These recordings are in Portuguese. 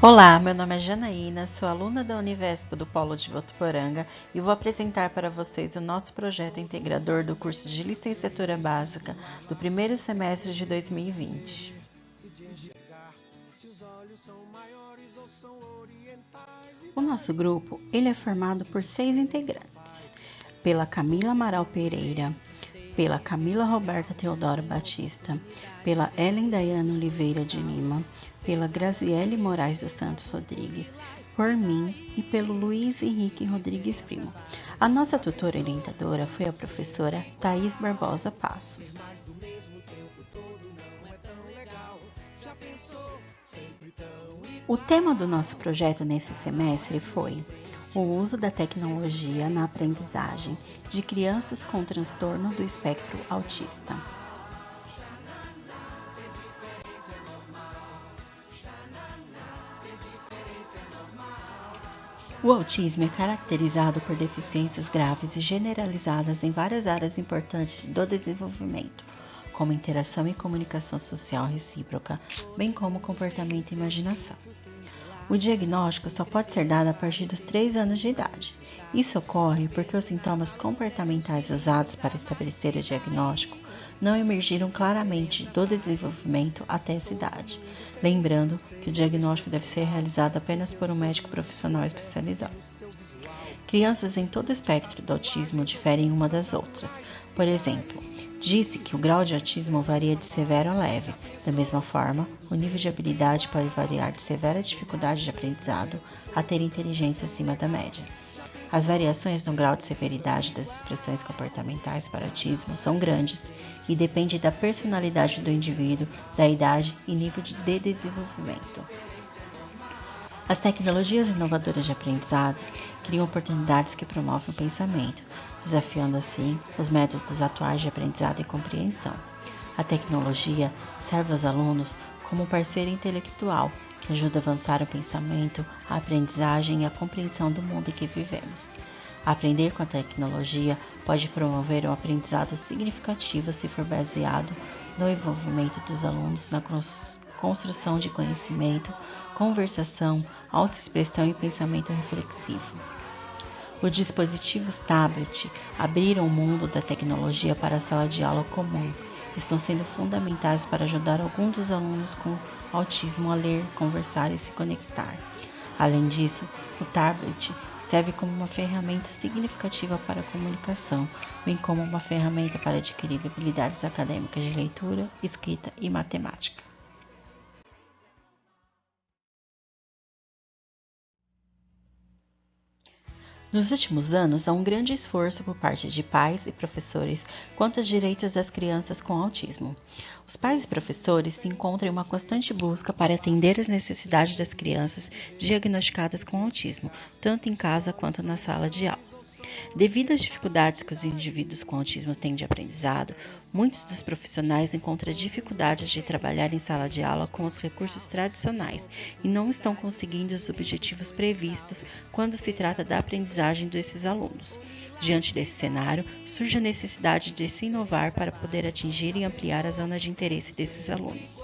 Olá, meu nome é Janaína, sou aluna da Univesp do Polo de Votuporanga e vou apresentar para vocês o nosso projeto integrador do curso de Licenciatura Básica do primeiro semestre de 2020. O nosso grupo ele é formado por 6 integrantes, pela Camila Amaral Pereira, pela Camila Roberta Teodoro Batista, pela Ellen Dayana Oliveira de Lima, pela Graziele Moraes dos Santos Rodrigues, por mim e pelo Luiz Henrique Rodrigues Primo. A nossa tutora orientadora foi a professora Thaís Barbosa Passos. O tema do nosso projeto nesse semestre foi o uso da tecnologia na aprendizagem de crianças com transtorno do espectro autista. O autismo é caracterizado por deficiências graves e generalizadas em várias áreas importantes do desenvolvimento, como interação e comunicação social recíproca, bem como comportamento e imaginação. O diagnóstico só pode ser dado a partir dos 3 anos de idade. Isso ocorre porque os sintomas comportamentais usados para estabelecer o diagnóstico não emergiram claramente do desenvolvimento até essa idade. Lembrando que o diagnóstico deve ser realizado apenas por um médico profissional especializado. Crianças em todo o espectro do autismo diferem uma das outras. Por exemplo, disse que o grau de autismo varia de severo a leve. Da mesma forma, o nível de habilidade pode variar de severa dificuldade de aprendizado a ter inteligência acima da média. As variações no grau de severidade das expressões comportamentais para autismo são grandes e depende da personalidade do indivíduo, da idade e nível de desenvolvimento. As tecnologias inovadoras de aprendizado criam oportunidades que promovem o pensamento, desafiando assim os métodos atuais de aprendizado e compreensão. A tecnologia serve aos alunos como parceiro intelectual que ajuda a avançar o pensamento, a aprendizagem e a compreensão do mundo em que vivemos. Aprender com a tecnologia pode promover um aprendizado significativo se for baseado no envolvimento dos alunos na construção de conhecimento, conversação, autoexpressão e pensamento reflexivo. Os dispositivos tablet abriram o mundo da tecnologia para a sala de aula comum. Estão sendo fundamentais para ajudar alguns dos alunos com autismo a ler, conversar e se conectar. Além disso, o tablet serve como uma ferramenta significativa para a comunicação, bem como uma ferramenta para adquirir habilidades acadêmicas de leitura, escrita e matemática. Nos últimos anos, há um grande esforço por parte de pais e professores quanto aos direitos das crianças com autismo. Os pais e professores se encontram em uma constante busca para atender às necessidades das crianças diagnosticadas com autismo, tanto em casa quanto na sala de aula. Devido às dificuldades que os indivíduos com autismo têm de aprendizado, muitos dos profissionais encontram dificuldades de trabalhar em sala de aula com os recursos tradicionais e não estão conseguindo os objetivos previstos quando se trata da aprendizagem desses alunos. Diante desse cenário, surge a necessidade de se inovar para poder atingir e ampliar a zona de interesse desses alunos.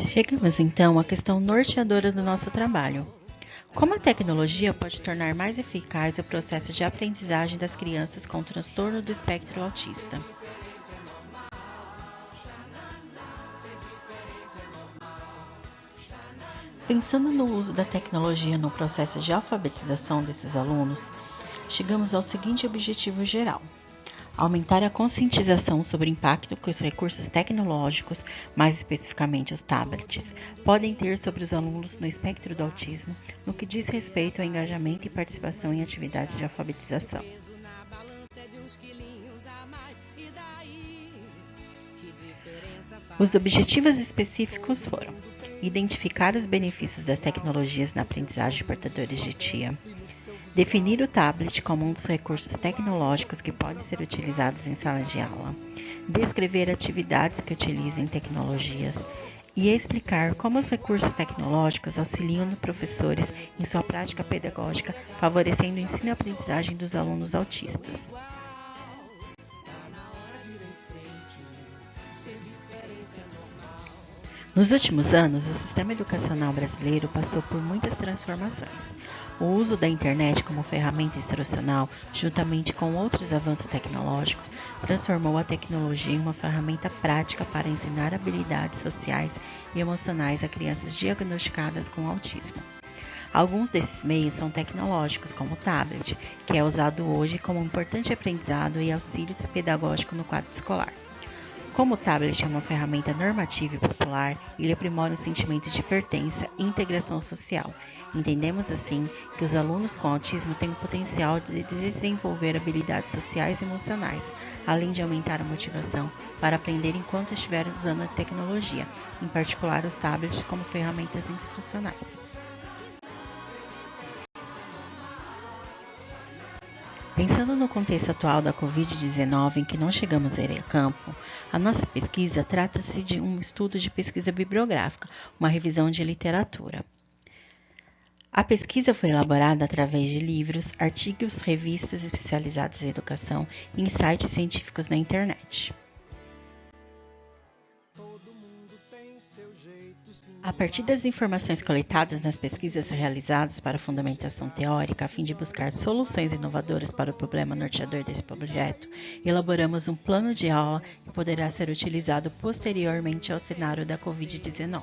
Chegamos então à questão norteadora do nosso trabalho. Como a tecnologia pode tornar mais eficaz o processo de aprendizagem das crianças com transtorno do espectro autista? Pensando no uso da tecnologia no processo de alfabetização desses alunos, chegamos ao seguinte objetivo geral: aumentar a conscientização sobre o impacto que os recursos tecnológicos, mais especificamente os tablets, podem ter sobre os alunos no espectro do autismo, no que diz respeito ao engajamento e participação em atividades de alfabetização. Os objetivos específicos foram identificar os benefícios das tecnologias na aprendizagem de portadores de TIA, definir o tablet como um dos recursos tecnológicos que podem ser utilizados em sala de aula, descrever atividades que utilizem tecnologias e explicar como os recursos tecnológicos auxiliam os professores em sua prática pedagógica, favorecendo o ensino e aprendizagem dos alunos autistas. Nos últimos anos, o sistema educacional brasileiro passou por muitas transformações. O uso da internet como ferramenta instrucional, juntamente com outros avanços tecnológicos, transformou a tecnologia em uma ferramenta prática para ensinar habilidades sociais e emocionais a crianças diagnosticadas com autismo. Alguns desses meios são tecnológicos, como o tablet, que é usado hoje como um importante aprendizado e auxílio pedagógico no quadro escolar. Como o tablet é uma ferramenta normativa e popular, ele aprimora o sentimento de pertença e integração social. Entendemos assim que os alunos com autismo têm o potencial de desenvolver habilidades sociais e emocionais, além de aumentar a motivação para aprender enquanto estiverem usando a tecnologia, em particular os tablets como ferramentas instrucionais. Pensando no contexto atual da Covid-19 em que não chegamos a ir a campo, a nossa pesquisa trata-se de um estudo de pesquisa bibliográfica, uma revisão de literatura. A pesquisa foi elaborada através de livros, artigos, revistas especializadas em educação e em sites científicos na internet. A partir das informações coletadas nas pesquisas realizadas para fundamentação teórica, a fim de buscar soluções inovadoras para o problema norteador desse projeto, elaboramos um plano de aula que poderá ser utilizado posteriormente ao cenário da Covid-19.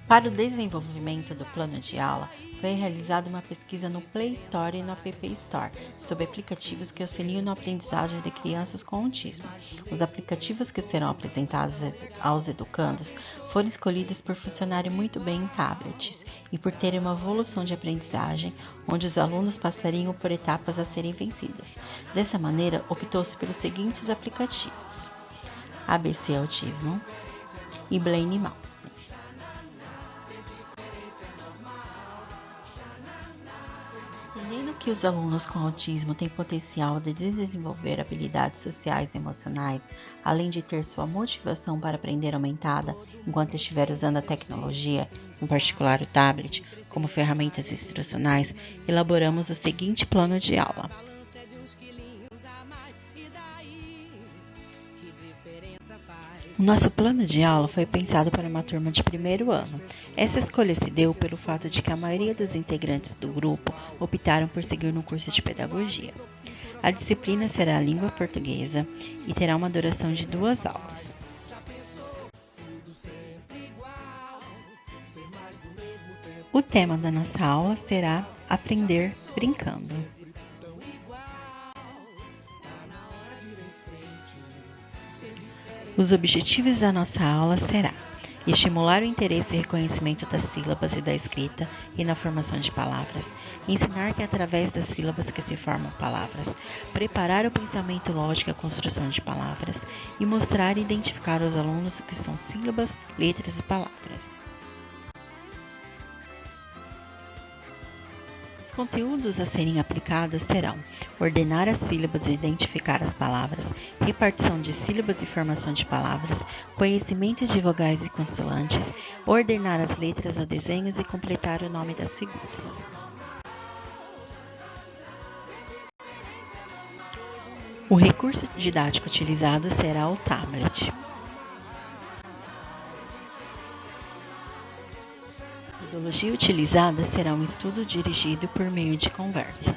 Para o desenvolvimento do plano de aula, foi realizada uma pesquisa no Play Store e no App Store sobre aplicativos que auxiliam na aprendizagem de crianças com autismo. Os aplicativos que serão apresentados aos educandos foram escolhidos por funcionarem muito bem em tablets e por terem uma evolução de aprendizagem, onde os alunos passariam por etapas a serem vencidas. Dessa maneira, optou-se pelos seguintes aplicativos: ABC Autismo e Blane Mal. Entendendo que os alunos com autismo têm potencial de desenvolver habilidades sociais e emocionais, além de ter sua motivação para aprender aumentada enquanto estiver usando a tecnologia, em particular o tablet, como ferramentas instrucionais, elaboramos o seguinte plano de aula. O nosso plano de aula foi pensado para uma turma de primeiro ano. Essa escolha se deu pelo fato de que a maioria dos integrantes do grupo optaram por seguir no curso de pedagogia. A disciplina será a língua portuguesa e terá uma duração de 2 aulas. O tema da nossa aula será Aprender Brincando. Os objetivos da nossa aula será estimular o interesse e reconhecimento das sílabas e da escrita e na formação de palavras, ensinar que é através das sílabas que se formam palavras, preparar o pensamento lógico e a construção de palavras e mostrar e identificar aos alunos o que são sílabas, letras e palavras. Os conteúdos a serem aplicados serão ordenar as sílabas e identificar as palavras, repartição de sílabas e formação de palavras, conhecimento de vogais e consoantes, ordenar as letras ou desenhos e completar o nome das figuras. O recurso didático utilizado será o tablet. A metodologia utilizada será um estudo dirigido por meio de conversa.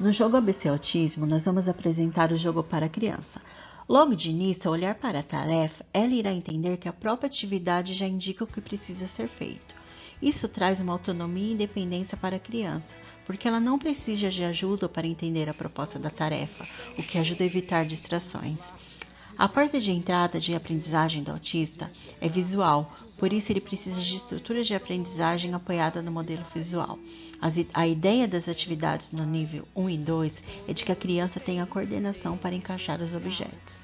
No jogo ABC Autismo, nós vamos apresentar o jogo para a criança. Logo de início, ao olhar para a tarefa, ela irá entender que a própria atividade já indica o que precisa ser feito. Isso traz uma autonomia e independência para a criança, porque ela não precisa de ajuda para entender a proposta da tarefa, o que ajuda a evitar distrações. A porta de entrada de aprendizagem do autista é visual, por isso ele precisa de estrutura de aprendizagem apoiada no modelo visual. A ideia das atividades no nível 1 e 2 é de que a criança tenha coordenação para encaixar os objetos.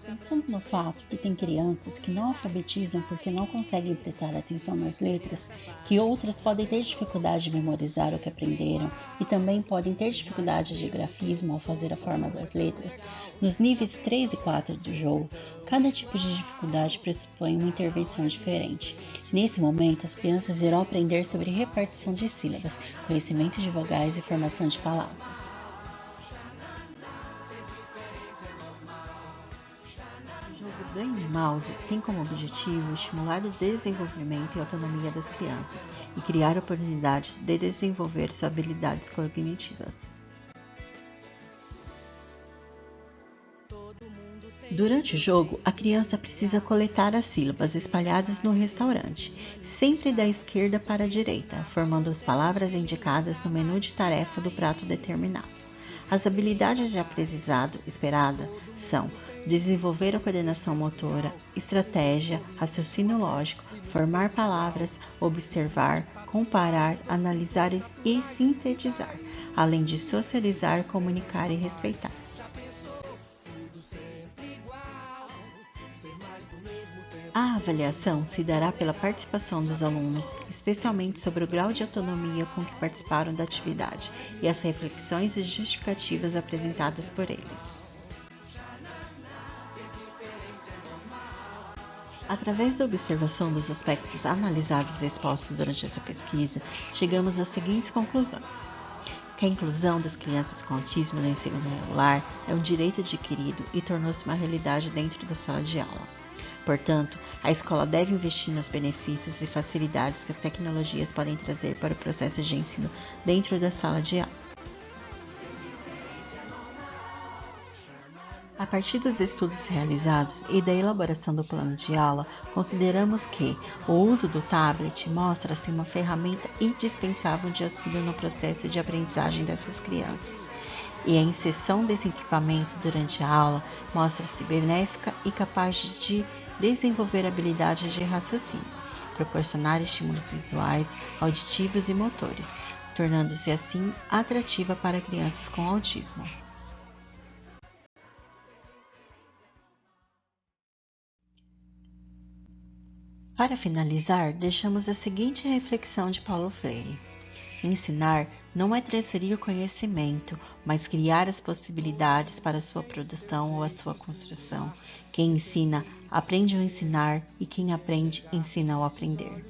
Pensando no fato que tem crianças que não alfabetizam porque não conseguem prestar atenção nas letras, que outras podem ter dificuldade de memorizar o que aprenderam e também podem ter dificuldade de grafismo ao fazer a forma das letras, Nos níveis 3 e 4 do jogo, cada tipo de dificuldade pressupõe uma intervenção diferente. Nesse momento, as crianças irão aprender sobre repartição de sílabas, conhecimento de vogais e formação de palavras. O jogo Ganhe Mouse tem como objetivo estimular o desenvolvimento e autonomia das crianças e criar oportunidades de desenvolver suas habilidades cognitivas. Durante o jogo, a criança precisa coletar as sílabas espalhadas no restaurante, sempre da esquerda para a direita, formando as palavras indicadas no menu de tarefa do prato determinado. As habilidades de aprendizado esperada são desenvolver a coordenação motora, estratégia, raciocínio lógico, formar palavras, observar, comparar, analisar e sintetizar, além de socializar, comunicar e respeitar. A avaliação se dará pela participação dos alunos, especialmente sobre o grau de autonomia com que participaram da atividade e as reflexões e justificativas apresentadas por eles. Através da observação dos aspectos analisados e expostos durante essa pesquisa, chegamos às seguintes conclusões: que a inclusão das crianças com autismo no ensino regular é um direito adquirido e tornou-se uma realidade dentro da sala de aula. Portanto, a escola deve investir nos benefícios e facilidades que as tecnologias podem trazer para o processo de ensino dentro da sala de aula. A partir dos estudos realizados e da elaboração do plano de aula, consideramos que o uso do tablet mostra-se uma ferramenta indispensável de auxílio no processo de aprendizagem dessas crianças. E a inserção desse equipamento durante a aula mostra-se benéfica e capaz de desenvolver habilidades de raciocínio, proporcionar estímulos visuais, auditivos e motores, tornando-se assim atrativa para crianças com autismo. Para finalizar, deixamos a seguinte reflexão de Paulo Freire: ensinar não é transferir o conhecimento, mas criar as possibilidades para a sua produção ou a sua construção. Quem ensina, aprende ao ensinar, e quem aprende, ensina ao aprender.